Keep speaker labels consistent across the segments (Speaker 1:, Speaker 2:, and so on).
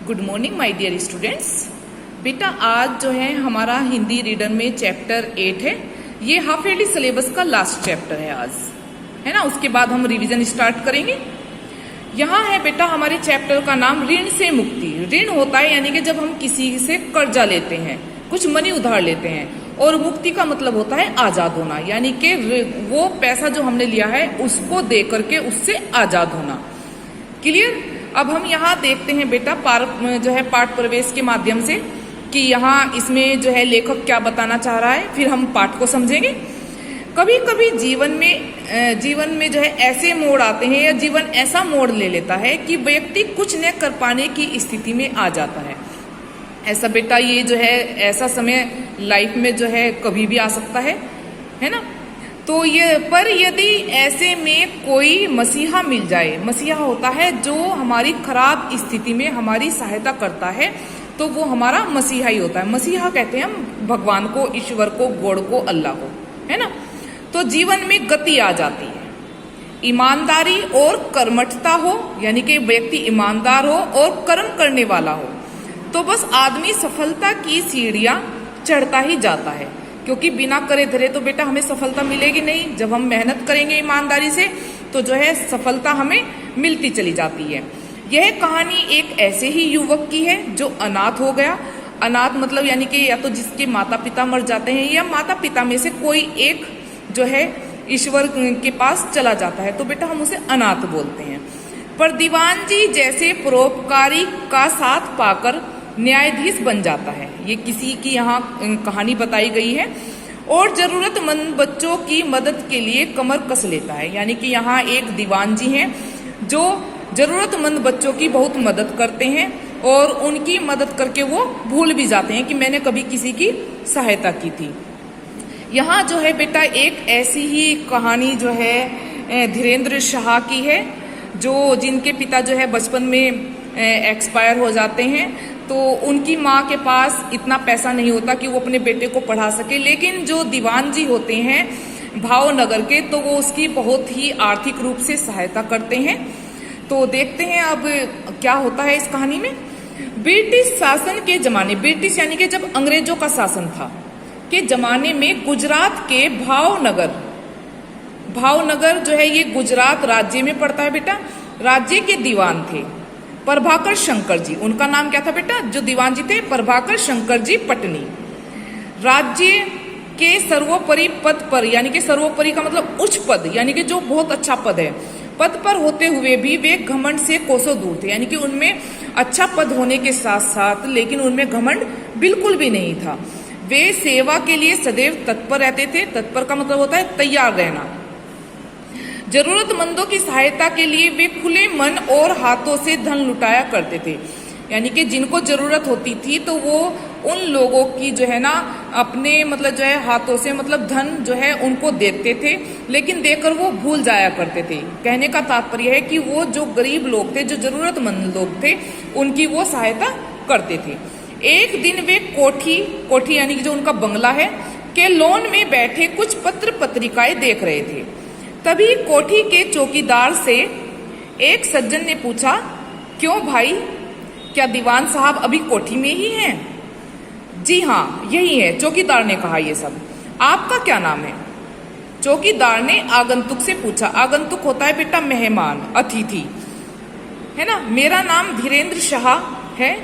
Speaker 1: Good morning my dear students. बेटा आज जो है हमारा हिंदी रीडर में चैप्टर 8 है। ये हाफ ईयरली सिलेबस का लास्ट चैप्टर है आज, है ना। उसके बाद हम रिवीजन स्टार्ट करेंगे। यहाँ है बेटा हमारे चैप्टर का नाम ऋण से मुक्ति। ऋण होता है यानी कि जब हम किसी से कर्जा लेते हैं, कुछ मनी उधार लेते हैं, और मुक्ति का मतलब होता है आजाद होना, यानी कि वो पैसा जो हमने लिया है उसको दे करके उससे आजाद होना। क्लियर। अब हम यहाँ देखते हैं बेटा पाठ प्रवेश के माध्यम से कि यहाँ इसमें जो है लेखक क्या बताना चाह रहा है, फिर हम पाठ को समझेंगे। कभी कभी जीवन में जो है ऐसे मोड़ आते हैं या जीवन ऐसा मोड़ ले लेता है कि व्यक्ति कुछ न कर पाने की स्थिति में आ जाता है। ऐसा बेटा ये जो है ऐसा समय लाइफ में जो है कभी भी आ सकता है ना। तो यदि ऐसे में कोई मसीहा मिल जाए, मसीहा होता है जो हमारी खराब स्थिति में हमारी सहायता करता है, तो वो हमारा मसीहा ही होता है। मसीहा कहते हैं हम भगवान को, ईश्वर को, गॉड को, अल्लाह को, है ना। तो जीवन में गति आ जाती है, ईमानदारी और कर्मठता हो, यानी कि व्यक्ति ईमानदार हो और कर्म करने वाला हो, तो बस आदमी सफलता की सीढ़ियां चढ़ता ही जाता है। क्योंकि बिना करे धरे तो बेटा हमें सफलता मिलेगी नहीं। जब हम मेहनत करेंगे ईमानदारी से तो जो है सफलता हमें मिलती चली जाती है। यह कहानी एक ऐसे ही युवक की है जो अनाथ हो गया। अनाथ मतलब यानी कि या तो जिसके माता पिता मर जाते हैं या माता पिता में से कोई एक जो है ईश्वर के पास चला जाता है, तो बेटा हम उसे अनाथ बोलते हैं। पर दीवान जी जैसे परोपकारी का साथ पाकर न्यायाधीश बन जाता है। ये किसी की यहाँ कहानी बताई गई है। और जरूरतमंद बच्चों की मदद के लिए कमर कस लेता है, यानी कि यहाँ एक दीवान जी हैं जो जरूरतमंद बच्चों की बहुत मदद करते हैं और उनकी मदद करके वो भूल भी जाते हैं कि मैंने कभी किसी की सहायता की थी। यहाँ जो है बेटा एक ऐसी ही कहानी जो है धीरेन्द्र शाह की है, जो जिनके पिता जो है बचपन में एक्सपायर हो जाते हैं। तो उनकी माँ के पास इतना पैसा नहीं होता कि वो अपने बेटे को पढ़ा सके, लेकिन जो दीवान जी होते हैं भावनगर के, तो वो उसकी बहुत ही आर्थिक रूप से सहायता करते हैं। तो देखते हैं अब क्या होता है इस कहानी में। ब्रिटिश शासन के जमाने, ब्रिटिश यानी कि जब अंग्रेजों का शासन था के जमाने में गुजरात के भावनगर जो है ये गुजरात राज्य में पड़ता है बेटा। राज्य के दीवान थे प्रभाकर शंकर जी। उनका नाम क्या था बेटा, जो दीवान जी थे, प्रभाकर शंकर जी पटनी। राज्य के सर्वोपरि पद पर, यानी कि सर्वोपरि का मतलब उच्च पद, यानी कि जो बहुत अच्छा पद है, पद पर होते हुए भी वे घमंड से कोसों दूर थे। यानी कि उनमें अच्छा पद होने के साथ साथ लेकिन उनमें घमंड बिल्कुल भी नहीं था। वे सेवा के लिए सदैव तत्पर रहते थे। तत्पर का मतलब होता है तैयार रहना। जरूरतमंदों की सहायता के लिए वे खुले मन और हाथों से धन लुटाया करते थे। यानी कि जिनको जरूरत होती थी तो वो उन लोगों की जो है ना अपने मतलब जो है हाथों से मतलब धन जो है उनको देते थे, लेकिन देकर वो भूल जाया करते थे। कहने का तात्पर्य है कि वो जो गरीब लोग थे, जो जरूरतमंद लोग थे, उनकी वो सहायता करते थे। एक दिन वे कोठी यानी कि जो उनका बंगला है के लॉन में बैठे कुछ पत्र पत्रिकाएं देख रहे थे। तभी कोठी के चौकीदार से एक सज्जन ने पूछा, क्यों भाई, क्या दीवान साहब अभी कोठी में ही हैं? जी हाँ, यही है, चौकीदार ने कहा ये सब। आपका क्या नाम है? चौकीदार ने आगंतुक से पूछा। आगंतुक होता है बेटा मेहमान, अतिथि, है ना। मेरा नाम धीरेन्द्र शाह है।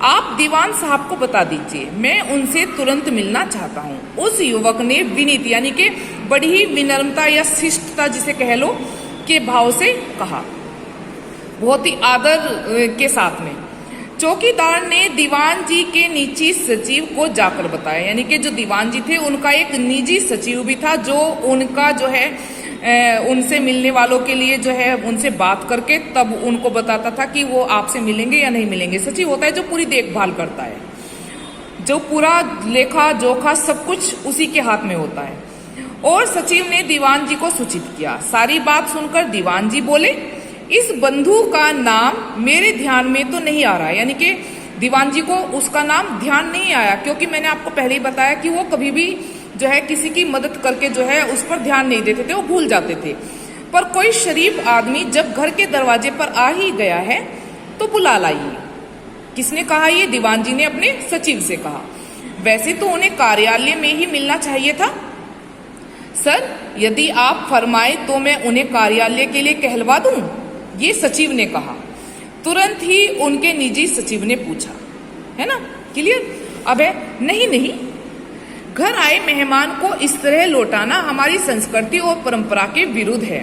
Speaker 1: आप दीवान साहब को बता दीजिए, मैं उनसे तुरंत मिलना चाहता हूँ। उस युवक ने विनीत यानी कि बड़ी ही विनम्रता या शिष्टता जिसे कह लो के भाव से कहा, बहुत ही आदर के साथ में। चौकीदार ने दीवान जी के निजी सचिव को जाकर बताया, यानी कि जो दीवान जी थे उनका एक निजी सचिव भी था, जो उनका जो है उनसे मिलने वालों के लिए जो है उनसे बात करके तब उनको बताता था कि वो आपसे मिलेंगे या नहीं मिलेंगे। सचिव होता है जो पूरी देखभाल करता है, जो पूरा लेखा जोखा सब कुछ उसी के हाथ में होता है। और सचिव ने दीवान जी को सूचित किया। सारी बात सुनकर दीवान जी बोले, इस बंधु का नाम मेरे ध्यान में तो नहीं आ रहा। यानी कि दीवान जी को उसका नाम ध्यान नहीं आया, क्योंकि मैंने आपको पहले ही बताया कि वो कभी भी जो है किसी की मदद करके जो है उस पर ध्यान नहीं देते थे, वो भूल जाते थे। पर कोई शरीफ आदमी जब घर के दरवाजे पर आ ही गया है तो बुला लाइए। किसने कहा ये? दीवान जी ने अपने सचिव से कहा। वैसे तो उन्हें कार्यालय में ही मिलना चाहिए था। सर, यदि आप फरमाए तो मैं उन्हें कार्यालय के लिए कहलवा दूं, ये सचिव ने कहा। तुरंत ही उनके निजी सचिव ने पूछा। है ना, क्लियर? अब है नहीं, घर आए मेहमान को इस तरह लौटाना हमारी संस्कृति और परंपरा के विरुद्ध है,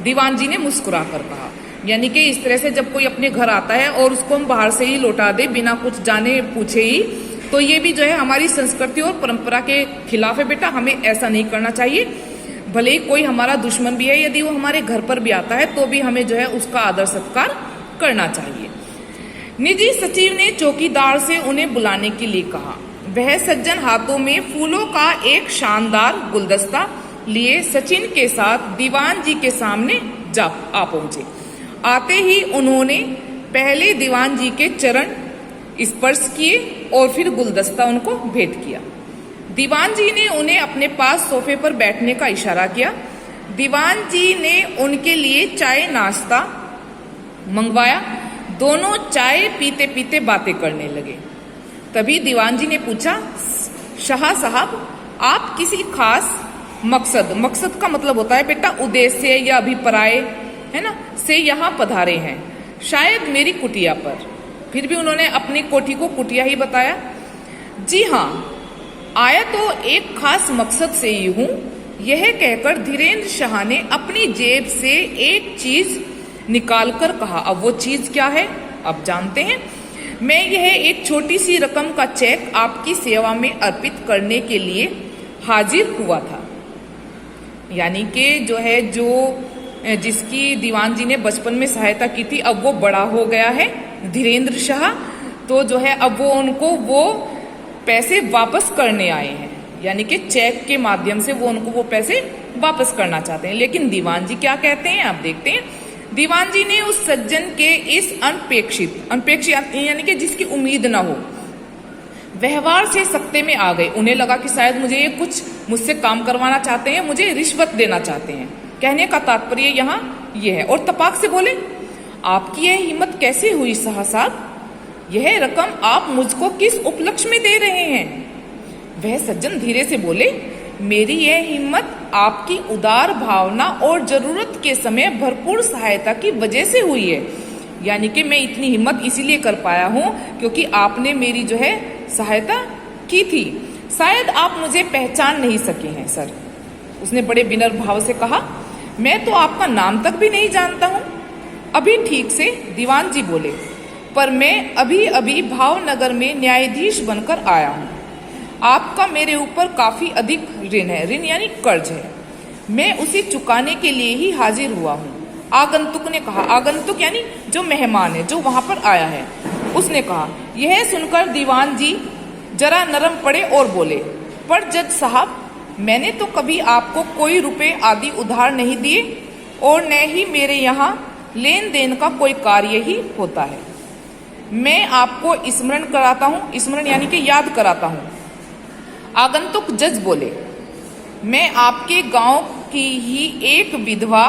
Speaker 1: दीवान जी ने मुस्कुरा कर कहा। यानी कि इस तरह से जब कोई अपने घर आता है और उसको हम बाहर से ही लौटा दे बिना कुछ जाने पूछे ही, तो ये भी जो है हमारी संस्कृति और परंपरा के खिलाफ है बेटा। हमें ऐसा नहीं करना चाहिए। भले ही कोई हमारा दुश्मन भी है, यदि वो हमारे घर पर भी आता है तो भी हमें जो है उसका आदर सत्कार करना चाहिए। निजी सचिव ने चौकीदार से उन्हें बुलाने के लिए कहा। वह सज्जन हाथों में फूलों का एक शानदार गुलदस्ता लिए सचिन के साथ दीवान जी के सामने आ पहुंचे। आते ही उन्होंने पहले दीवान जी के चरण स्पर्श किए और फिर गुलदस्ता उनको भेंट किया। दीवान जी ने उन्हें अपने पास सोफे पर बैठने का इशारा किया। दीवान जी ने उनके लिए चाय नाश्ता मंगवाया। दोनों चाय पीते पीते बातें करने लगे। तभी दीवान जी ने पूछा, शाह साहब, आप किसी खास मकसद का मतलब होता है बेटा उद्देश्य या अभिप्राय, है ना, से यहाँ पधारे हैं? शायद मेरी कुटिया पर। फिर भी उन्होंने अपनी कोठी को कुटिया ही बताया। जी हाँ, आया तो एक खास मकसद से ही हूँ, यह कहकर धीरेन्द्र शाह ने अपनी जेब से एक चीज निकालकर कहा। अब वो चीज क्या है अब जानते हैं। मैं यह एक छोटी सी रकम का चेक आपकी सेवा में अर्पित करने के लिए हाजिर हुआ था। यानी कि जिसकी दीवान जी ने बचपन में सहायता की थी, अब वो बड़ा हो गया है धीरेन्द्र शाह, तो जो है अब वो उनको वो पैसे वापस करने आए हैं। यानी कि चेक के माध्यम से वो उनको वो पैसे वापस करना चाहते हैं। लेकिन दीवान जी क्या कहते हैं आप देखते हैं। दीवान जी ने उस सज्जन के इस अनपेक्षित यानी कि जिसकी उम्मीद ना हो व्यवहार से सकते में आ गए। उन्हें लगा कि शायद मुझे ये कुछ मुझसे काम करवाना चाहते हैं, मुझे रिश्वत देना चाहते हैं। कहने का तात्पर्य यहाँ ये है। और तपाक से बोले, आपकी यह हिम्मत कैसे हुई शाह साहब? यह रकम आप मुझको किस उपलक्ष्य में दे रहे हैं? वह सज्जन धीरे से बोले, मेरी यह हिम्मत आपकी उदार भावना और जरूरत के समय भरपूर सहायता की वजह से हुई है। यानी कि मैं इतनी हिम्मत इसीलिए कर पाया हूँ क्योंकि आपने मेरी जो है सहायता की थी। शायद आप मुझे पहचान नहीं सके हैं सर, उसने बड़े विनम्र भाव से कहा। मैं तो आपका नाम तक भी नहीं जानता हूँ। अभी ठीक से दीवान जी बोले, पर मैं अभी भावनगर में न्यायाधीश बनकर आया हूँ। आपका मेरे ऊपर काफी अधिक ऋण है। ऋण यानी कर्ज है। मैं उसे चुकाने के लिए ही हाजिर हुआ हूँ। आगंतुक ने कहा। आगंतुक यानी जो मेहमान है, जो वहां पर आया है। उसने कहा। यह सुनकर दीवान जी जरा नरम पड़े और बोले, पर जज साहब, मैंने तो कभी आपको कोई रुपए आदि उधार नहीं दिए और न ही मेरे यहाँ लेन देन का कोई कार्य ही होता है। मैं आपको स्मरण कराता हूँ, स्मरण यानी कि याद कराता हूँ। आगंतुक जज बोले, मैं आपके गांव की ही एक विधवा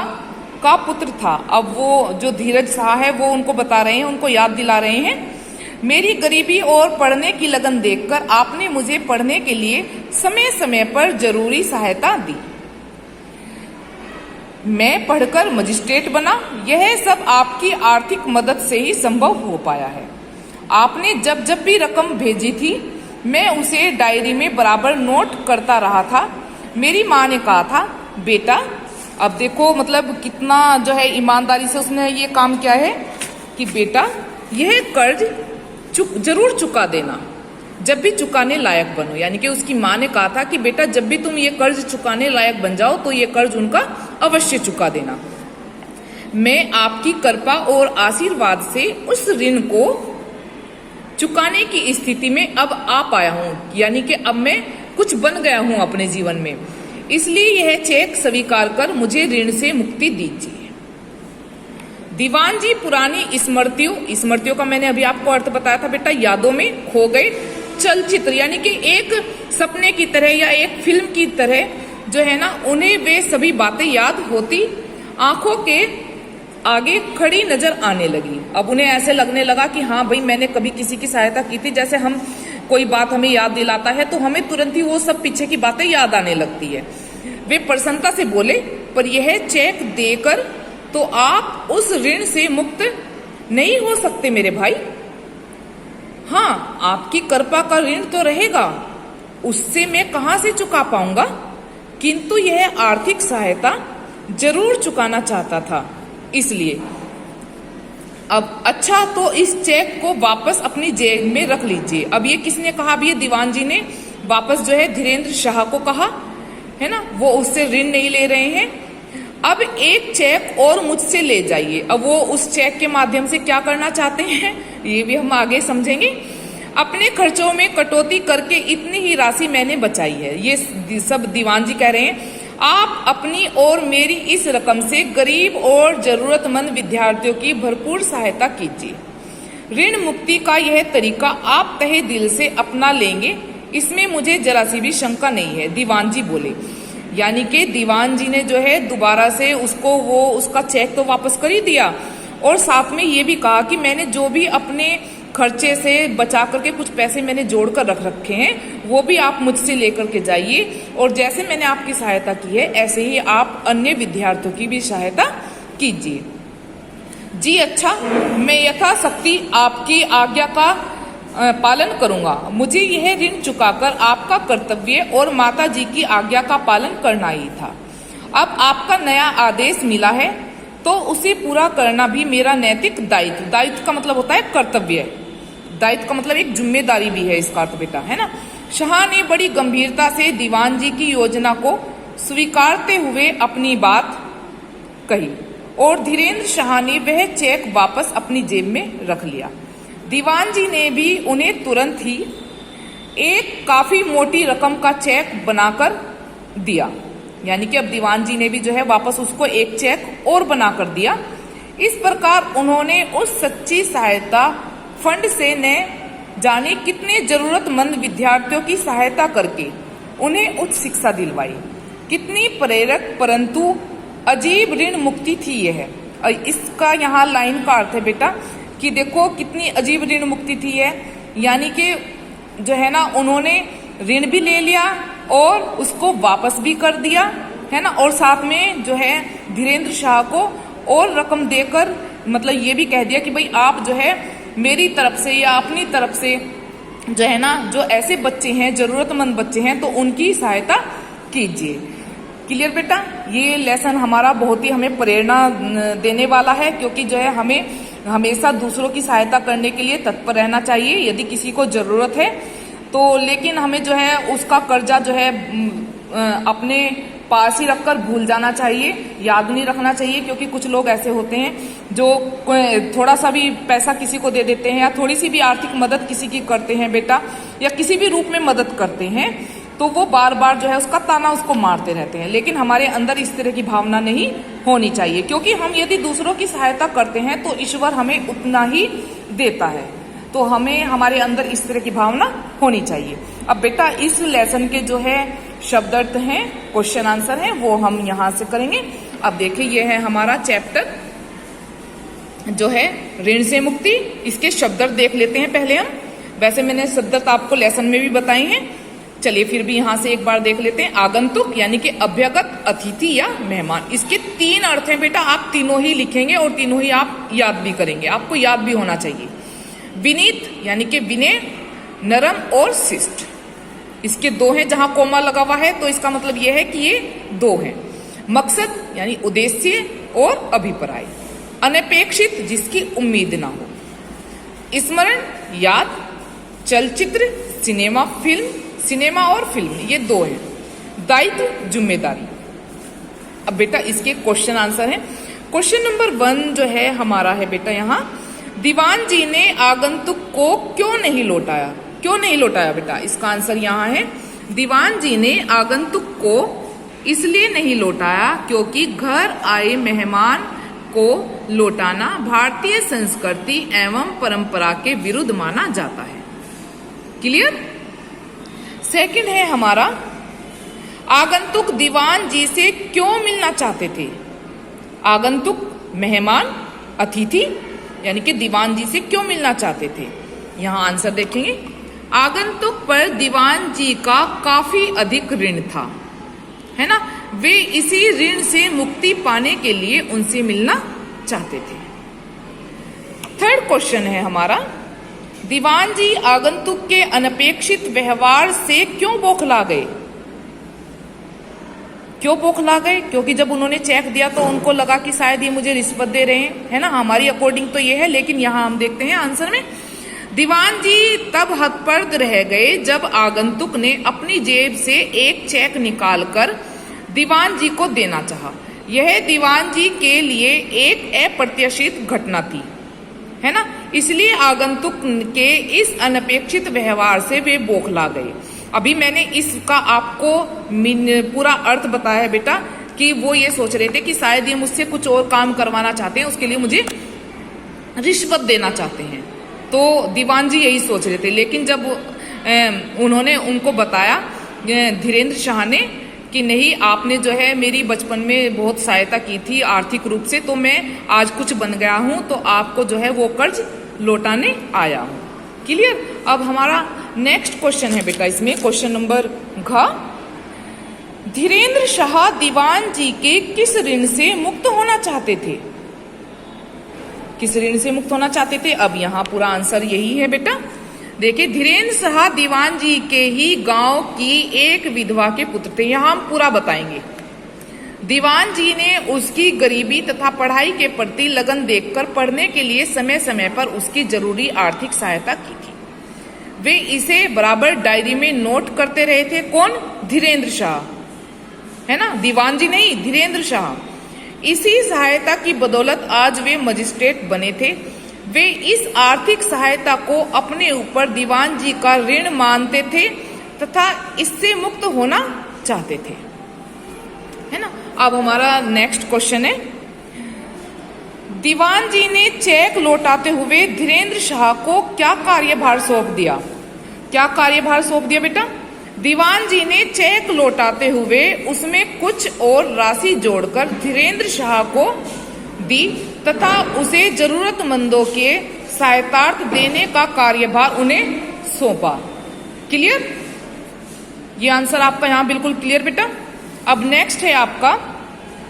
Speaker 1: का पुत्र था। अब वो जो धीरज शाह है वो उनको बता रहे हैं, उनको याद दिला रहे हैं। मेरी गरीबी और पढ़ने की लगन देखकर आपने मुझे पढ़ने के लिए समय समय पर जरूरी सहायता दी। मैं पढ़कर मजिस्ट्रेट बना। यह सब आपकी आर्थिक मदद से ही संभव हो पाया है। आपने जब जब भी रकम भेजी थी मैं उसे डायरी में बराबर नोट करता रहा था। मेरी माँ ने कहा था, बेटा, अब देखो मतलब कितना जो है ईमानदारी से उसने ये काम किया है कि बेटा यह कर्ज जरूर चुका देना जब भी चुकाने लायक बनो। यानी कि उसकी माँ ने कहा था कि बेटा जब भी तुम ये कर्ज चुकाने लायक बन जाओ तो ये कर्ज उनका अवश्य चुका देना। मैं आपकी कृपा और आशीर्वाद से उस ऋण को चुकाने की स्थिति में अब आ पाया हूँ। यानी कि अब मैं कुछ बन गया हूँ अपने जीवन में, इसलिए यह चेक स्वीकार कर मुझे ऋण से मुक्ति दीजिए। दीवान जी पुरानी स्मृतियों का मैंने अभी आपको अर्थ बताया था बेटा, यादों में खो गए। चलचित्र यानी कि एक सपने की तरह या एक फिल्म की तरह जो है ना, उन्हें वे सभी बातें याद होती। आंखों के आगे खड़ी नजर आने लगी। अब उन्हें ऐसे लगने लगा कि हाँ भाई, मैंने कभी किसी की सहायता की थी। जैसे हम कोई बात हमें याद दिलाता है तो हमें तुरंत ही वो सब पीछे की बातें याद आने लगती है। वे प्रसन्नता से बोले, पर यह चेक देकर तो आप उस ऋण से मुक्त नहीं हो सकते मेरे भाई। हाँ, आपकी कृपा का ऋण तो रहेगा, उससे मैं कहां से चुका पाऊंगा, किंतु यह आर्थिक सहायता जरूर चुकाना चाहता था, इसलिए। अब अच्छा, तो इस चेक को वापस अपनी जेब में रख लीजिए। अब ये किसने कहा? अब ये दीवान जी ने वापस जो है धीरेन्द्र शाह को कहा, है ना, वो उससे ऋण नहीं ले रहे हैं। अब एक चेक और मुझसे ले जाइए। अब वो उस चेक के माध्यम से क्या करना चाहते हैं ये भी हम आगे समझेंगे। अपने खर्चों में कटौती करके इतनी ही राशि मैंने बचाई है। ये सब दीवान जी कह रहे हैं, आप अपनी और मेरी इस रकम से गरीब और जरूरतमंद विद्यार्थियों की भरपूर सहायता कीजिए। ऋण मुक्ति का यह तरीका आप तहे दिल से अपना लेंगे, इसमें मुझे जरा सी भी शंका नहीं है, दीवान जी बोले। यानी कि दीवान जी ने जो है दोबारा से उसको वो उसका चेक तो वापस कर ही दिया, और साथ में ये भी कहा कि मैंने जो भी अपने खर्चे से बचा करके कुछ पैसे मैंने जोड़ कर रख रखे हैं, वो भी आप मुझसे लेकर के जाइए, और जैसे मैंने आपकी सहायता की है ऐसे ही आप अन्य विद्यार्थियों की भी सहायता कीजिए। जी अच्छा, मैं यथाशक्ति आपकी आज्ञा का पालन करूंगा। मुझे यह ऋण चुकाकर आपका कर्तव्य और माता जी की आज्ञा का पालन करना ही था। अब आपका नया आदेश मिला है तो उसे पूरा करना भी मेरा नैतिक दायित्व। दायित्व का मतलब होता है कर्तव्य, दायित्व का मतलब एक जिम्मेदारी भी है इसका अर्थ बेटा, है ना। शाह ने बड़ी गंभीरता से दीवान जी की योजना को स्वीकारते हुए अपनी बात कही, और धीरेन्द्र शाह ने वह चेक वापस अपनी जेब में रख लिया। दीवान जी ने भी उन्हें तुरंत ही एक काफी मोटी रकम का चेक बनाकर दिया। यानी कि अब दीवान जी ने भी जो है वापस उसको एक चेक और बनाकर दिया। इस प्रकार उन्होंने उस सच्ची सहायता फंड से न जाने कितने जरूरतमंद विद्यार्थियों की सहायता करके उन्हें उच्च शिक्षा दिलवाई। कितनी प्रेरक परंतु अजीब ऋण मुक्ति थी यह। इसका यहाँ लाइन का अर्थ है बेटा कि देखो कितनी अजीब ऋण मुक्ति थी है। यानी कि जो है ना, उन्होंने ऋण भी ले लिया और उसको वापस भी कर दिया, है ना, और साथ में जो है धीरेन्द्र शाह को और रकम देकर मतलब ये भी कह दिया कि भाई आप जो है मेरी तरफ से या अपनी तरफ से जो है ना, जो ऐसे बच्चे हैं जरूरतमंद बच्चे हैं तो उनकी सहायता कीजिए। क्लियर बेटा? ये लेसन हमारा बहुत ही हमें प्रेरणा देने वाला है, क्योंकि जो है हमें हमेशा दूसरों की सहायता करने के लिए तत्पर रहना चाहिए यदि किसी को जरूरत है तो। लेकिन हमें जो है उसका कर्जा जो है अपने पास ही रखकर भूल जाना चाहिए, याद नहीं रखना चाहिए, क्योंकि कुछ लोग ऐसे होते हैं जो थोड़ा सा भी पैसा किसी को दे देते हैं या थोड़ी सी भी आर्थिक मदद किसी की करते हैं बेटा, या किसी भी रूप में मदद करते हैं तो वो बार बार जो है उसका ताना उसको मारते रहते हैं। लेकिन हमारे अंदर इस तरह की भावना नहीं होनी चाहिए, क्योंकि हम यदि दूसरों की सहायता करते हैं तो ईश्वर हमें उतना ही देता है। तो हमें हमारे अंदर इस तरह की भावना होनी चाहिए। अब बेटा इस लेसन के जो है शब्द अर्थ हैं, क्वेश्चन आंसर हैं, वो हम यहाँ से करेंगे। अब देखिए ये है हमारा चैप्टर जो है ऋण से मुक्ति। इसके शब्द अर्थ देख लेते हैं पहले हम। वैसे मैंने शब्द अर्थ आपको लेसन में भी बताए हैं, चलिए फिर भी यहाँ से एक बार देख लेते हैं। आगंतुक यानी कि अभ्यागत, अतिथि या मेहमान। इसके 3 अर्थ हैं बेटा, आप तीनों ही लिखेंगे और तीनों ही आप याद भी करेंगे, आपको याद भी होना चाहिए। विनीत यानी कि विनय, नरम और शिष्ट। इसके 2 हैं, जहां कोमा लगा हुआ है तो इसका मतलब यह है कि ये 2 हैं। मकसद यानी उद्देश्य और अभिप्राय। अनपेक्षित जिसकी उम्मीद ना हो। स्मरण याद। चलचित्र सिनेमा, फिल्म, सिनेमा और फिल्म, ये 2 हैं। दायित्व जिम्मेदारी। अब बेटा इसके क्वेश्चन आंसर हैं। क्वेश्चन नंबर 1 जो है हमारा है बेटा यहाँ, दीवान जी ने आगंतुक को क्यों नहीं लौटाया? क्यों नहीं लौटाया बेटा? इसका आंसर यहाँ है, दीवान जी ने आगंतुक को इसलिए नहीं लौटाया क्योंकि घर आए मेहमान को लौटाना भारतीय संस्कृति एवं परंपरा के विरुद्ध माना जाता है। क्लियर? सेकंड है हमारा, आगंतुक दीवान जी से क्यों मिलना चाहते थे? आगंतुक मेहमान अतिथि यानी कि दीवान जी से क्यों मिलना चाहते थे? यहाँ आंसर देखेंगे। आगंतुक पर दीवान जी का काफी अधिक ऋण था, है ना, वे इसी ऋण से मुक्ति पाने के लिए उनसे मिलना चाहते थे। थर्ड क्वेश्चन है हमारा, दीवान जी आगंतुक के अनपेक्षित व्यवहार से क्यों बौखला गए? क्यों बौखला गए? क्योंकि जब उन्होंने चेक दिया तो उनको लगा कि शायद ये मुझे रिश्वत दे रहे हैं, है ना, हमारी अकॉर्डिंग तो ये है, लेकिन यहाँ हम देखते हैं आंसर में, दीवान जी तब हतप्रभ रह गए जब आगंतुक ने अपनी जेब से एक चेक निकालकर दीवान जी को देना चाहा। यह दीवान जी के लिए एक अप्रत्याशित घटना थी, है ना, इसलिए आगंतुक के इस अनपेक्षित व्यवहार से वे बौखला गए। अभी मैंने इसका आपको पूरा अर्थ बताया है बेटा, कि वो ये सोच रहे थे कि शायद ये मुझसे कुछ और काम करवाना चाहते हैं, उसके लिए मुझे रिश्वत देना चाहते हैं, तो दीवान जी यही सोच रहे थे। लेकिन जब उन्होंने उनको बताया धीरेन्द्र शाह ने कि नहीं, आपने जो है मेरी बचपन में बहुत सहायता की थी आर्थिक रूप से, तो मैं आज कुछ बन गया हूं, तो आपको जो है वो कर्ज लौटाने आया हूं। क्लियर? अब हमारा नेक्स्ट क्वेश्चन है बेटा, इसमें क्वेश्चन नंबर घ, धीरेन्द्र शाह दीवान जी के किस ऋण से मुक्त होना चाहते थे? किस ऋण से मुक्त होना चाहते थे? अब यहाँ पूरा आंसर यही है बेटा। देखिए, धीरेन्द्र शाह दीवान जी के ही गांव की एक विधवा के पुत्र थे। यहाँ हम पूरा बताएंगे। दीवान जी ने उसकी गरीबी तथा पढ़ाई के प्रति लगन देखकर पढ़ने के लिए समय समय पर उसकी जरूरी आर्थिक सहायता की थी। वे इसे बराबर डायरी में नोट करते रहे थे। कौन? धीरेन्द्र शाह, है ना, दीवान जी नहीं, धीरेन्द्र शाह। इसी सहायता की बदौलत आज वे मजिस्ट्रेट बने थे। वे इस आर्थिक सहायता को अपने ऊपर दीवान जी का ऋण मानते थे तथा इससे मुक्त होना चाहते थे, है ना। अब हमारा नेक्स्ट क्वेश्चन है, दीवान जी ने चेक लौटाते हुए धीरेन्द्र शाह को क्या कार्यभार सौंप दिया? क्या कार्यभार सौंप दिया बेटा? दीवान जी ने चेक लौटाते हुए उसमें कुछ और राशि जोड़कर धीरेन्द्र शाह को दी तथा उसे जरूरतमंदों के सहायतार्थ देने का कार्यभार उन्हें सौंपा। क्लियर? ये आंसर आपका यहाँ बिल्कुल क्लियर बेटा। अब नेक्स्ट है आपका,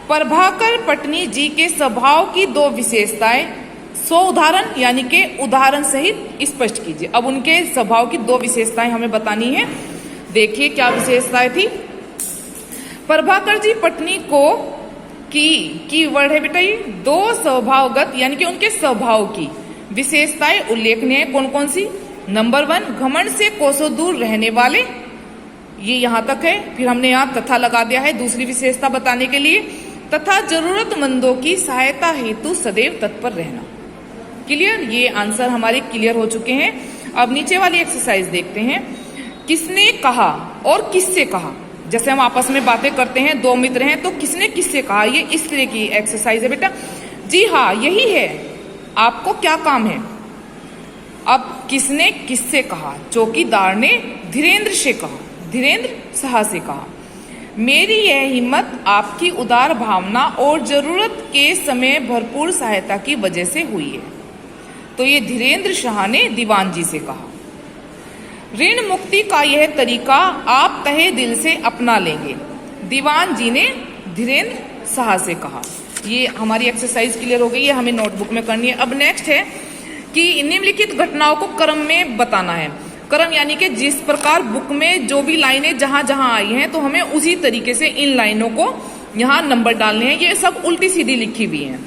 Speaker 1: प्रभाकर पटनी जी के स्वभाव की दो विशेषताएं सो उदाहरण यानी कि उदाहरण सहित स्पष्ट कीजिए। अब उनके स्वभाव की दो विशेषताएं हमें बतानी है। देखिए क्या विशेषताएं थी। प्रभाकर जी पटनी को की वर्ड है बेटा, ये दो स्वभावगत यानी कि उनके स्वभाव की विशेषताएं उल्लेखनीय है। कौन कौन सी? नंबर 1, घमंड से कोसों दूर रहने वाले, ये यहां तक है। फिर हमने यहाँ तथा लगा दिया है दूसरी विशेषता बताने के लिए, तथा जरूरतमंदों की सहायता हेतु सदैव तत्पर रहना। क्लियर? ये आंसर हमारे क्लियर हो चुके हैं। अब नीचे वाली एक्सरसाइज देखते हैं। किसने कहा और किससे कहा? जैसे हम आपस में बातें करते हैं, दो मित्र हैं, तो किसने किससे कहा, ये इस तरह की एक्सरसाइज है बेटा। जी हाँ, यही है। आपको क्या काम है? अब किसने किससे कहा? चौकीदार ने धीरेन्द्र से कहा, धीरेन्द्र शाह से कहा, मेरी यह हिम्मत आपकी उदार भावना और जरूरत के समय भरपूर सहायता की वजह से हुई है। तो ये धीरेन्द्र शाह ने दीवान जी से कहा। ऋण मुक्ति का यह तरीका आप तहे दिल से अपना लेंगे, दीवान जी ने धीरेन्द्र शाह से कहा। ये हमारी एक्सरसाइज क्लियर हो गई है, हमें नोटबुक में करनी है। अब नेक्स्ट है कि निम्नलिखित घटनाओं को क्रम में बताना है। क्रम यानी कि जिस प्रकार बुक में जो भी लाइनें जहां जहां आई हैं, तो हमें उसी तरीके से इन लाइनों को यहाँ नंबर डालने हैं। ये सब उल्टी सीधी लिखी हुई हैं।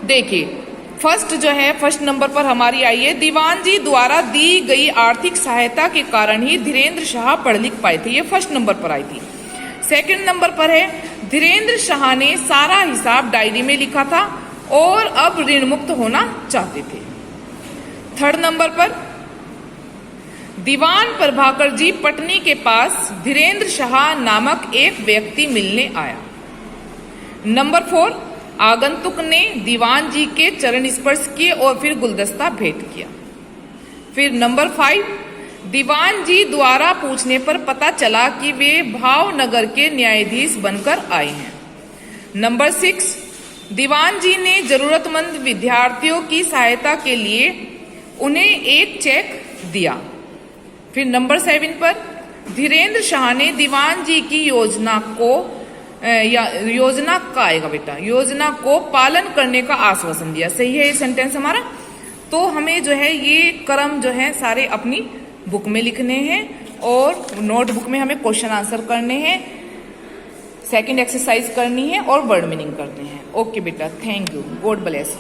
Speaker 1: देखिए फर्स्ट जो है, फर्स्ट नंबर पर हमारी आई है, दीवान जी द्वारा दी गई आर्थिक सहायता के कारण ही धीरेन्द्र शाह पढ़ लिख पाए थे। ये फर्स्ट नंबर पर आई थी। सेकंड नंबर पर है, धीरेन्द्र शाह ने सारा हिसाब डायरी में लिखा था और अब ऋण मुक्त होना चाहते थे। थर्ड नंबर पर, दीवान प्रभाकर जी पटनी के पास धीरेन्द्र शाह नामक एक व्यक्ति मिलने आया। नंबर 4, आगंतुक ने दीवान जी के चरण स्पर्श किए और फिर गुलदस्ता भेंट किया। फिर नंबर 5, दीवान जी द्वारा पूछने पर पता चला कि वे भावनगर के न्यायाधीश बनकर आए हैं। नंबर 6, दीवान जी ने जरूरतमंद विद्यार्थियों की सहायता के लिए उन्हें एक चेक दिया। फिर नंबर 7 पर धीरेन्द्र शाह ने दीवान जी की योजना को योजना का आएगा बेटा, योजना को पालन करने का आश्वासन दिया। सही है ये सेंटेंस हमारा। तो हमें जो है ये क्रम जो है सारे अपनी बुक में लिखने हैं और नोटबुक में हमें क्वेश्चन आंसर करने हैं, सेकंड एक्सरसाइज करनी है और वर्ड मीनिंग करने हैं। ओके बेटा, थैंक यू, गॉड ब्लेस।